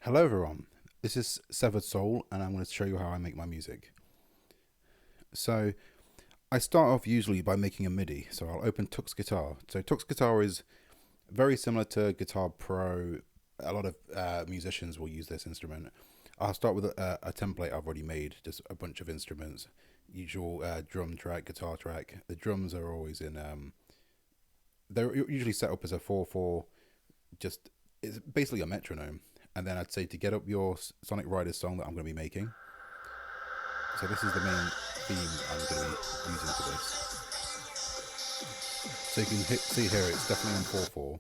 Hello everyone, this is Severed Soul and I'm going to show you how I make my music. So I start off usually by making a MIDI, so I'll open Tux Guitar. So Tux Guitar is very similar to Guitar Pro. A lot of musicians will use this instrument. I'll start with a template I've already made, just a bunch of instruments, usual drum track, guitar track. The drums are always in, they're usually set up as a 4/4, just, it's basically a metronome. And then I'd say to get up your Sonic Riders song that I'm going to be making. So this is the main theme I'm going to be using for this. So you can see here it's definitely in 4/4.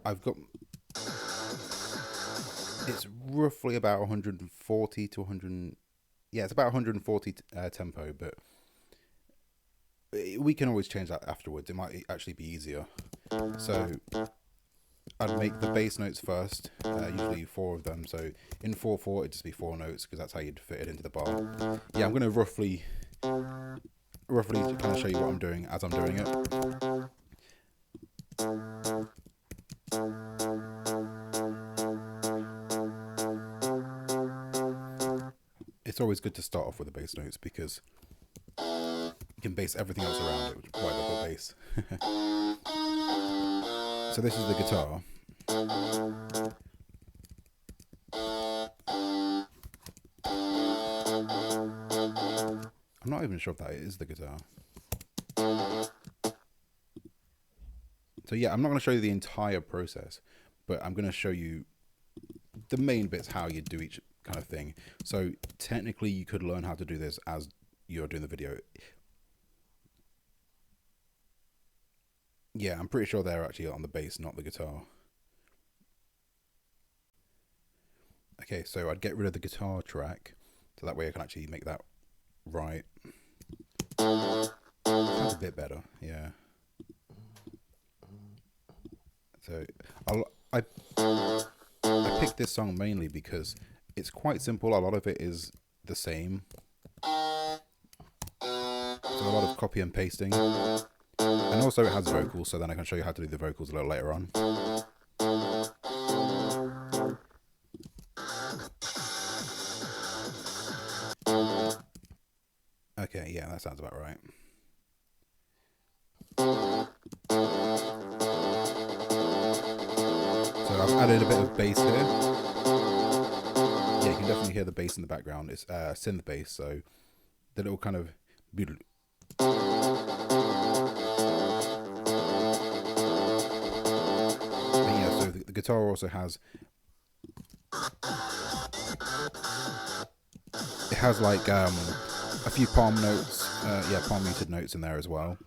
I've got, it's roughly about 140 to 100, yeah, it's about 140 tempo, but we can always change that afterwards. It might actually be easier. So I'd make the bass notes first, usually 4 of them. So in 4/4 it'd just be 4 notes because that's how you'd fit it into the bar. Yeah, I'm going to roughly kind of show you what I'm doing as I'm doing it. It's always good to start off with the bass notes because you can base everything else around it, which is why they're called bass. So this is the guitar. I'm not even sure if that is the guitar. So yeah, I'm not going to show you the entire process, but I'm going to show you the main bits, how you do each kind of thing. So technically you could learn how to do this as you're doing the video. Yeah, I'm pretty sure they're actually on the bass, not the guitar. Okay, so I'd get rid of the guitar track, so that way I can actually make that right. Sounds a bit better, yeah. So I picked this song mainly because it's quite simple. A lot of it is the same. So a lot of copy and pasting. And also it has vocals, so then I can show you how to do the vocals a little later on. Okay, yeah, that sounds about right. So I've added a bit of bass here. Yeah, you can definitely hear the bass in the background. It's synth bass, so the little kind of... The guitar also has, it has like a few palm notes, palm muted notes in there as well.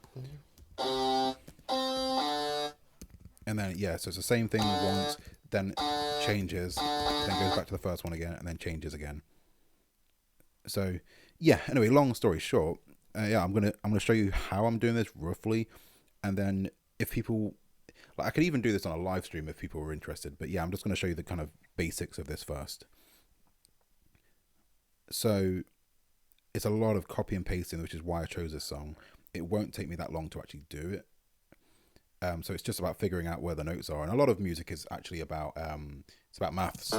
And then so it's the same thing once, then changes, then goes back to the first one again, and then changes again. So yeah, anyway, long story short, I'm gonna show you how I'm doing this roughly, and then if people, like, I could even do this on a live stream if people were interested, but yeah, I'm just going to show you the kind of basics of this first. So it's a lot of copy and pasting, which is why I chose this song. It won't take me that long to actually do it. So it's just about figuring out where the notes are, and a lot of music is actually about it's about maths.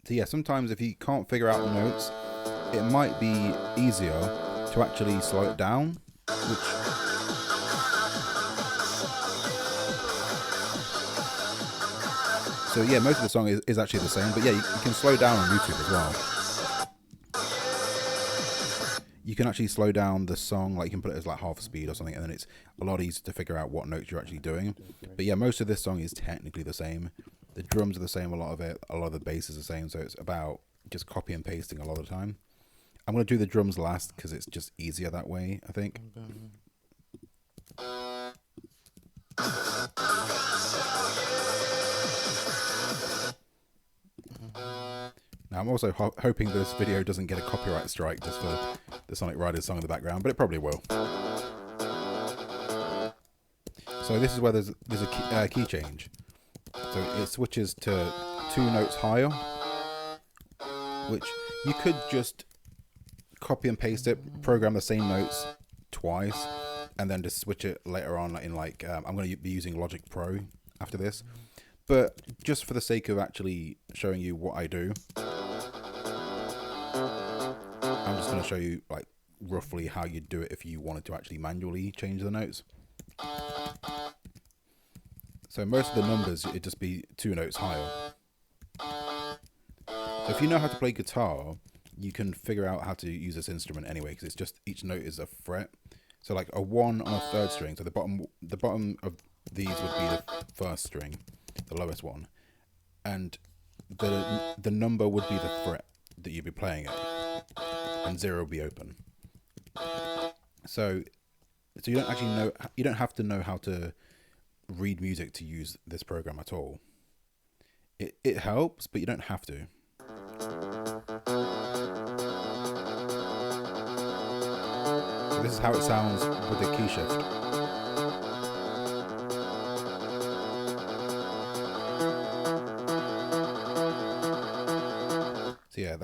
So yeah, sometimes if you can't figure out the notes, it might be easier to actually slow it down, which so yeah, most of the song is actually the same, but yeah, you can slow down on YouTube as well. You can actually slow down the song, like you can put it as like half speed or something, and then it's a lot easier to figure out what notes you're actually doing. But yeah, most of this song is technically the same. The drums are the same, a lot of it, a lot of the bass is the same, so it's about just copy and pasting a lot of the time. I'm going to do the drums last because it's just easier that way, I think. Now, I'm also hoping this video doesn't get a copyright strike just for the Sonic Riders song in the background, but it probably will. So this is where there's a key change. So it switches to 2 notes higher. which you could just copy and paste it, program the same notes twice, and then just switch it later on in like, I'm going to be using Logic Pro after this. But just for the sake of actually showing you what I do, I'm just going to show you like roughly how you'd do it if you wanted to actually manually change the notes. So most of the numbers, it'd just be 2 notes higher. So if you know how to play guitar, you can figure out how to use this instrument anyway, because it's just each note is a fret. So like a 1 on a 3rd string. So the bottom of these would be the 1st string, the lowest one, and the number would be the fret that you'd be playing at, and 0 would be open. So you don't actually know. You don't have to know how to read music to use this program at all. It helps, but you don't have to. So this is how it sounds with the key shift. So yeah,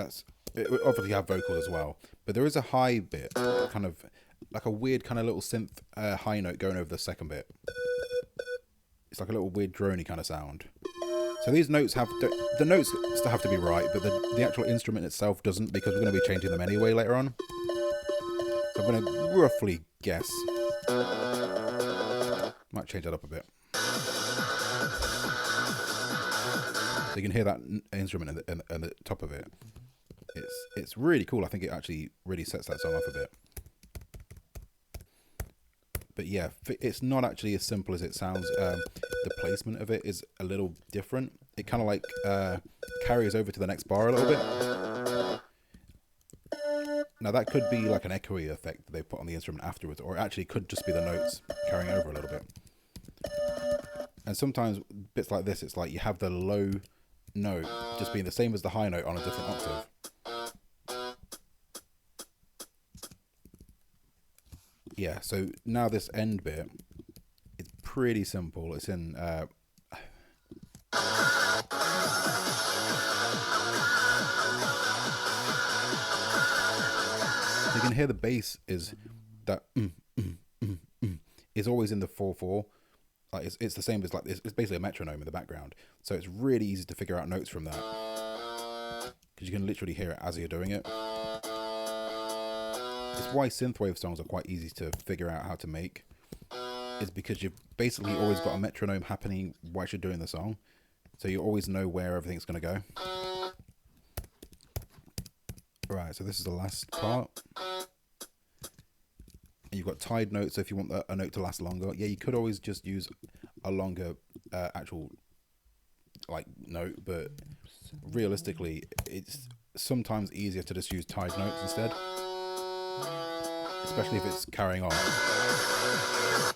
it would obviously have vocals as well, but there is a high bit, kind of like a weird kind of little synth high note going over the 2nd bit. It's like a little weird droney kind of sound. So these notes the notes still have to be right, but the actual instrument itself doesn't, because we're going to be changing them anyway later on. So I'm going to roughly guess. Might change that up a bit. So you can hear that instrument at the top of it. It's really cool. I think it actually really sets that song off a bit. But yeah, it's not actually as simple as it sounds. The placement of it is a little different. It kind of like carries over to the next bar a little bit. Now that could be like an echoey effect that they put on the instrument afterwards, or it actually could just be the notes carrying over a little bit. And sometimes bits like this, it's like you have the low note just being the same as the high note on a different octave. Yeah, so now this end bit, it's pretty simple. It's in you can hear the bass is that is always in the 4/4. Like it's the same as like it's basically a metronome in the background. So it's really easy to figure out notes from that, because you can literally hear it as you're doing it. It's why synthwave songs are quite easy to figure out how to make, is because you've basically always got a metronome happening while you're doing the song, so you always know where everything's going to go. Right, so this is the last part. And you've got tied notes, so if you want a note to last longer, yeah, you could always just use a longer actual like note, but realistically it's sometimes easier to just use tied notes instead. Especially if it's carrying on.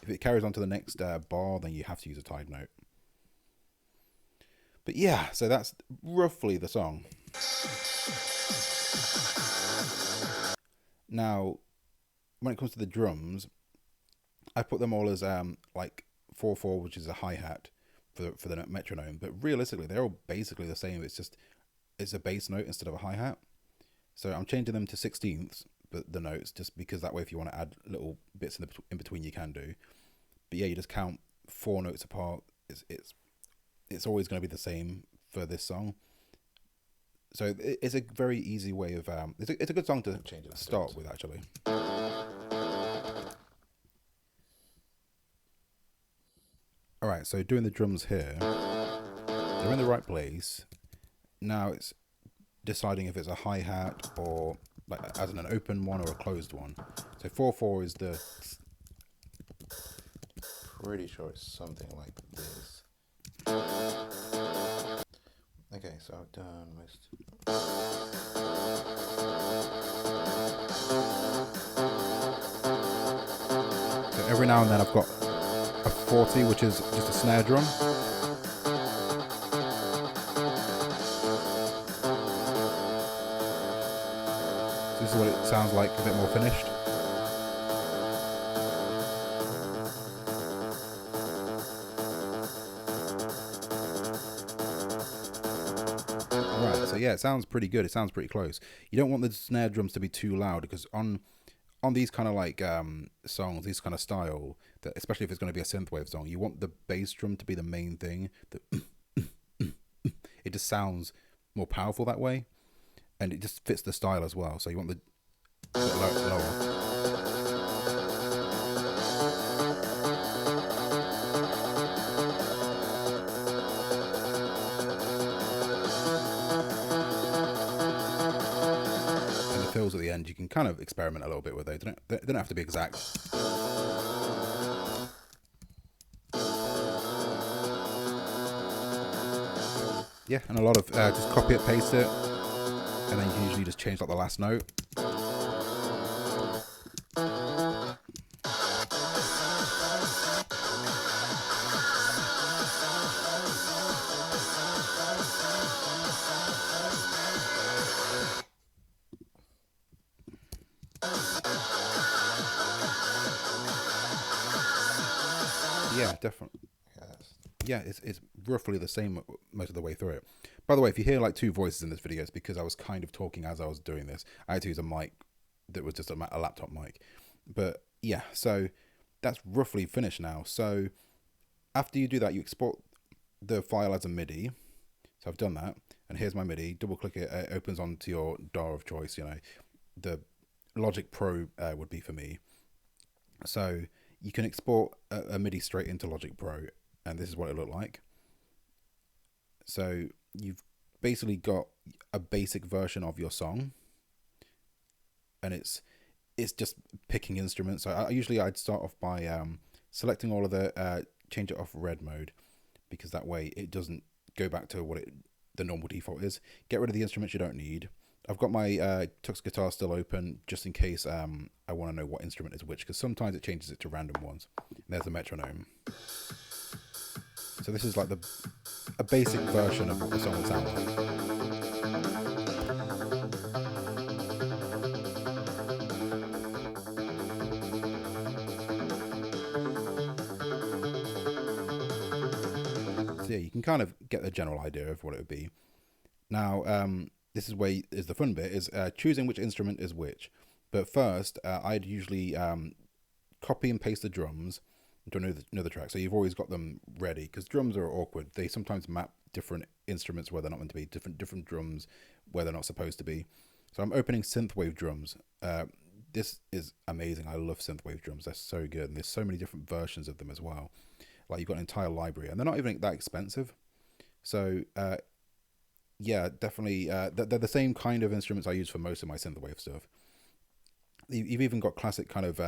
If it carries on to the next bar, then you have to use a tied note. But yeah, so that's roughly the song. Now, when it comes to the drums, I put them all as like 4/4, which is a hi-hat for the metronome. But realistically, they're all basically the same. It's a bass note instead of a hi-hat. So I'm changing them to 16ths. But the notes, just because that way if you want to add little bits in between you can do. But yeah, you just count 4 notes apart. It's always going to be the same for this song. So it's a very easy way of it's a good song to start with actually. All right, so doing the drums here, they're in the right place. Now it's deciding if it's a hi-hat or like as in an open one or a closed one. So 4/4 is the. Pretty sure it's something like this. Okay, so I've done most. So every now and then I've got a 40, which is just a snare drum. This is what it sounds like, a bit more finished. Alright, so yeah, it sounds pretty good. It sounds pretty close. You don't want the snare drums to be too loud, because on these kind of like songs, these kind of style, that especially if it's going to be a synthwave song, you want the bass drum to be the main thing. It just sounds more powerful that way, and it just fits the style as well. So you want the lower. Fills at the end, you can kind of experiment a little bit with it. They don't have to be exact. Yeah, and a lot of just copy it, paste it, and then you can usually just change like the last note. Yeah, definitely. Yeah, it's roughly the same most of the way through it. By the way, if you hear like two voices in this video, it's because I was kind of talking as I was doing this. I had to use a mic that was just a laptop mic. But yeah, so that's roughly finished now. So after you do that, you export the file as a MIDI. So I've done that, and here's my MIDI. Double click it, it opens onto your DAW of choice. You know, the Logic Pro would be for me. So you can export a MIDI straight into Logic Pro, and this is what it looked like. So you've basically got a basic version of your song, and it's just picking instruments. So I'd start off by selecting all of the change it off red mode, because that way it doesn't go back to what the normal default is. Get rid of the instruments you don't need. I've got my Tux guitar still open, just in case I want to know what instrument is which, because sometimes it changes it to random ones. And there's the metronome. So this is like a basic version of what the song will sound like. So yeah, you can kind of get the general idea of what it would be. Now, this is where is the fun bit, is choosing which instrument is which. But first, I'd usually copy and paste the drums to another track. So you've always got them ready, because drums are awkward. They sometimes map different instruments where they're not meant to be, different drums where they're not supposed to be. So I'm opening synthwave drums. This is amazing. I love synthwave drums. They're so good, and there's so many different versions of them as well. Like, you've got an entire library, and they're not even that expensive. So yeah, definitely they're the same kind of instruments I use for most of my synthwave stuff. You've even got classic kind of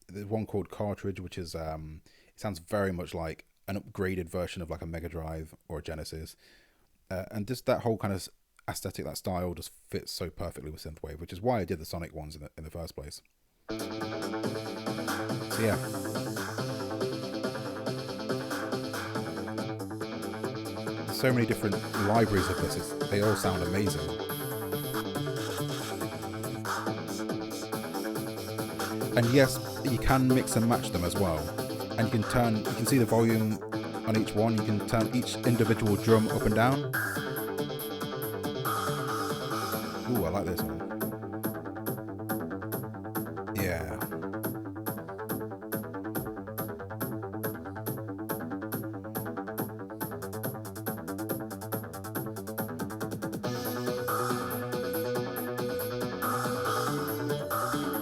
there's one called Cartridge, which is it sounds very much like an upgraded version of like a Mega Drive or a Genesis, and just that whole kind of aesthetic, that style just fits so perfectly with synthwave, which is why I did the Sonic ones in the first place. So yeah, there's so many different libraries of this. They all sound amazing. And yes, you can mix and match them as well. And you can see the volume on each one. You can turn each individual drum up and down. Ooh, I like this one. Yeah.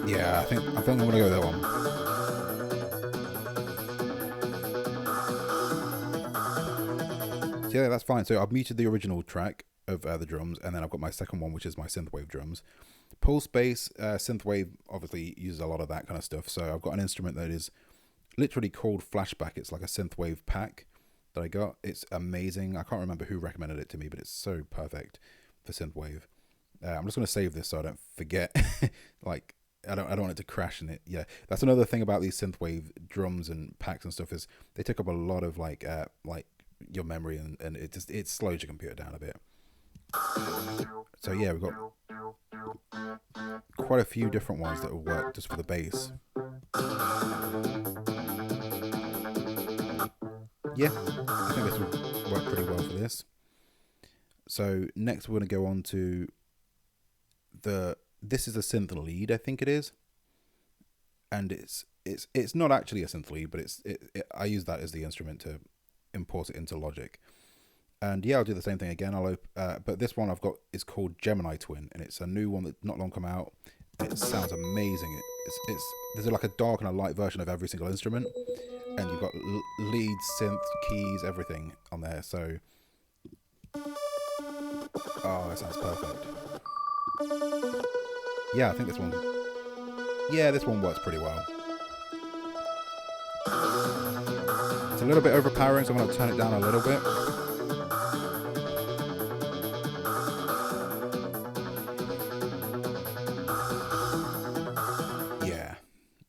Yeah, I think I'm gonna go with that one. So yeah, that's fine. So I've muted the original track of the drums, and then I've got my second one, which is my synthwave drums. Pulse bass, synthwave obviously uses a lot of that kind of stuff. So I've got an instrument that is literally called Flashback. It's like a synthwave pack that I got. It's amazing. I can't remember who recommended it to me, but it's so perfect for synthwave. I'm just gonna save this so I don't forget. Like, I don't want it to crash in it. Yeah, that's another thing about these synthwave drums and packs and stuff, is they take up a lot of like your memory, and it slows your computer down a bit. So yeah, we've got quite a few different ones that will work just for the bass. Yeah, I think this will work pretty well for this. So next we're going to go on to this is a synth lead, I think it is, and it's not actually a synth lead, but I use that as the instrument to import it into Logic. And yeah, I'll do the same thing again. But this one I've got is called Gemini Twin, and it's a new one that's not long come out. And it sounds amazing. There's like a dark and a light version of every single instrument, and you've got leads, synth, keys, everything on there. So, oh, it sounds perfect. Yeah, I think this one. Yeah, this one works pretty well. It's a little bit overpowering, so I'm going to turn it down a little bit.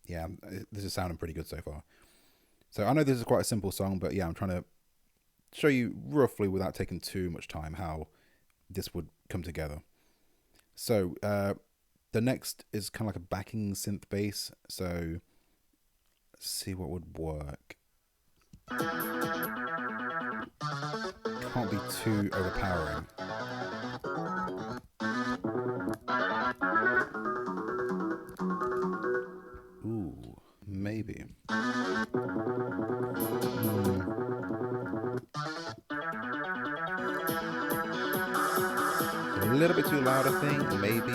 Yeah, this is sounding pretty good so far. So I know this is quite a simple song, but yeah, I'm trying to show you roughly, without taking too much time, how this would come together. So the next is kind of like a backing synth bass. So let's see what would work. Can't be too overpowering. Ooh, maybe. A little bit too loud, I think. Maybe.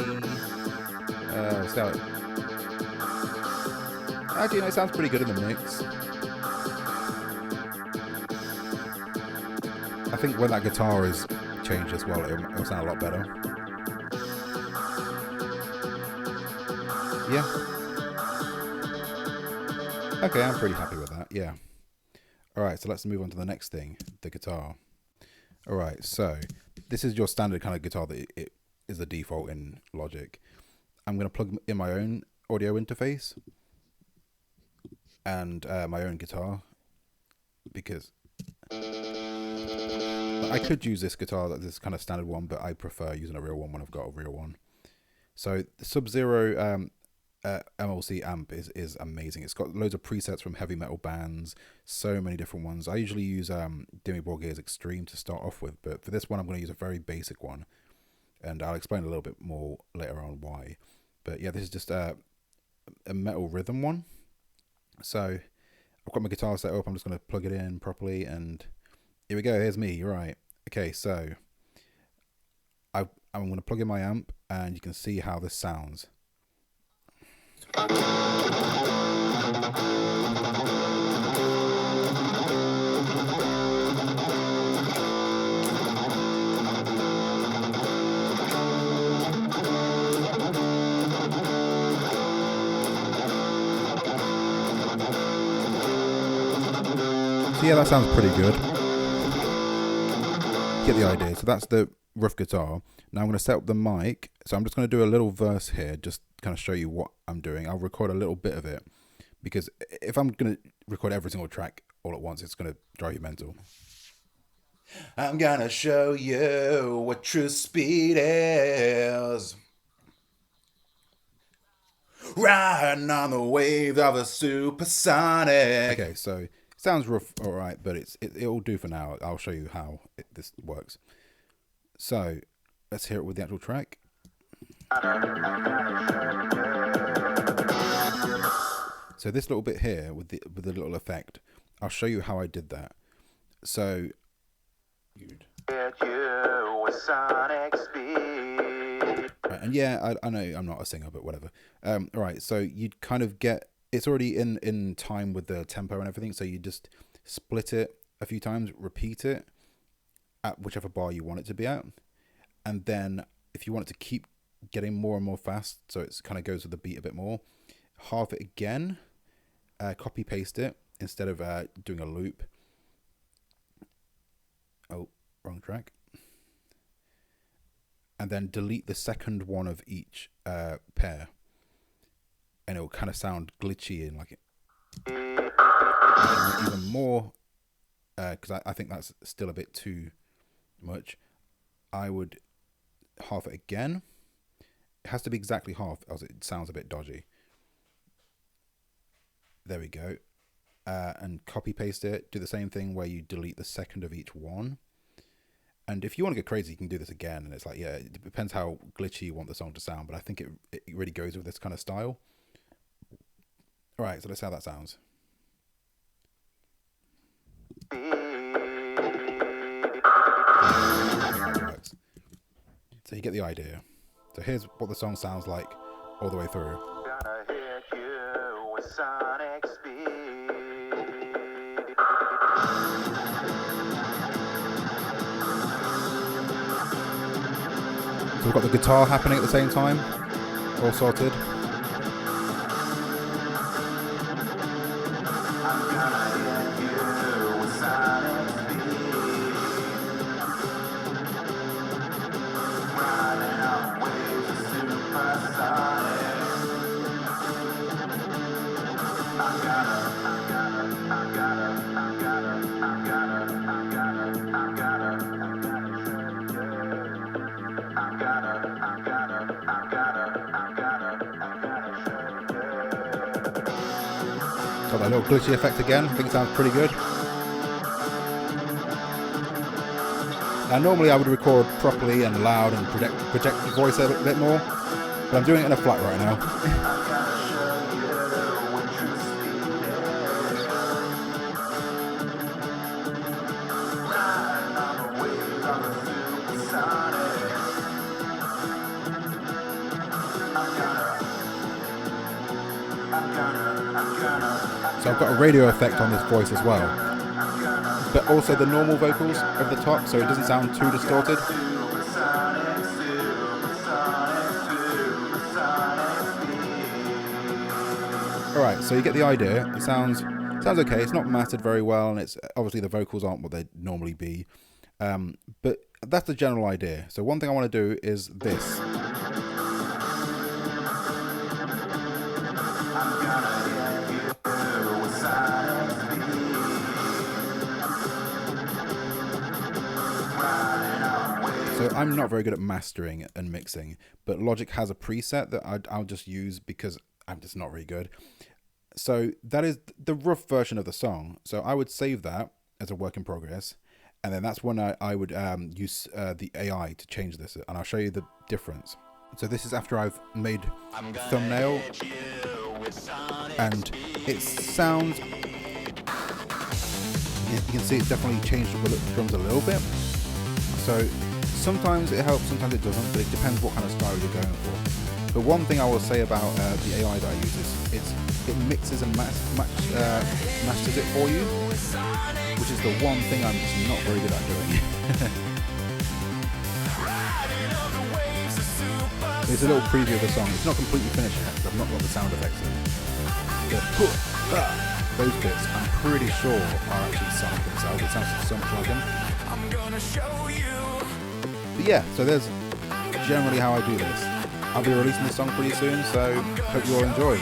Actually, no, it sounds pretty good in the mix. I think when that guitar is changed as well, it'll sound a lot better. Yeah. Okay, I'm pretty happy with that. Yeah. Alright, so let's move on to the next thing, the guitar. Alright, so this is your standard kind of guitar that it is the default in Logic. I'm going to plug in my own audio interface and my own guitar, because I could use this guitar, this kind of standard one, but I prefer using a real one when I've got a real one. So the Sub-Zero MLC amp is amazing. It's got loads of presets from heavy metal bands, so many different ones. I usually use Dimmy Borgir's Extreme to start off with, but for this one I'm going to use a very basic one, and I'll explain a little bit more later on why. But yeah, this is just a metal rhythm one. So I've got my guitar set up. I'm just going to plug it in properly, and here we go. Here's me. You're right. Okay, so I'm going to plug in my amp, and you can see how this sounds. So yeah, that sounds pretty good. Get the idea. So that's the rough guitar. Now I'm going to set up the mic. So I'm just going to do a little verse here, just kind of show you what I'm doing. I'll record a little bit of it, because if I'm going to record every single track all at once, it's going to drive you mental. I'm going to show you what true speed is. Riding on the wave of a supersonic. Okay, so sounds rough, all right, but it'll do for now. I'll show you how this works. So let's hear it with the actual track. So this little bit here with the little effect, I'll show you how I did that. So and yeah, I know I'm not a singer, but whatever. All right, so you'd kind of get, it's already in time with the tempo and everything, so you just split it a few times, repeat it at whichever bar you want it to be at, and then if you want it to keep getting more and more fast, so it kind of goes with the beat a bit more, half it again, copy paste it instead of doing a loop. Oh, wrong track. And then delete the second one of each pair, and it will kind of sound glitchy and like it even more, because I think that's still a bit too much. I would half it again. It has to be exactly half, else it sounds a bit dodgy. There we go. And copy paste it. Do the same thing where you delete the second of each one, And if you want to get crazy, you can do this again. And it's like, yeah, it depends how glitchy you want the song to sound. But I think it really goes with this kind of style. All right, so let's see how that sounds. So you get the idea. So here's what the song sounds like all the way through. So we've got the guitar happening at the same time, all sorted. Got that little glitchy effect again. I think it sounds pretty good. Now normally I would record properly and loud and project the voice a bit more, but I'm doing it in a flat right now. So I've got a radio effect on this voice as well, but also the normal vocals over the top, so it doesn't sound too distorted. Alright, so you get the idea. It sounds okay. It's not mastered very well, and it's obviously the vocals aren't what they'd normally be, but that's the general idea. So one thing I want to do is this. So I'm not very good at mastering and mixing, but Logic has a preset that I'll just use because I'm just not very good. So that is the rough version of the song. So I would save that as a work in progress, and then that's when I would use the AI to change this, and I'll show you the difference. So this is after I've made thumbnail, and it sounds, you can see it's definitely changed the drums a little bit. So sometimes it helps, sometimes it doesn't, but it depends what kind of style you're going for. But one thing I will say about the AI that I use is it mixes and masters it for you, which is the one thing I'm just not very good at doing. There's a little preview of the song. It's not completely finished yet because I've not got the sound effects in. Those bits, I'm pretty sure, are actually Sonic themselves. It sounds so much like them. But yeah, so there's generally how I do this. I'll be releasing this song pretty soon, so hope you all enjoy.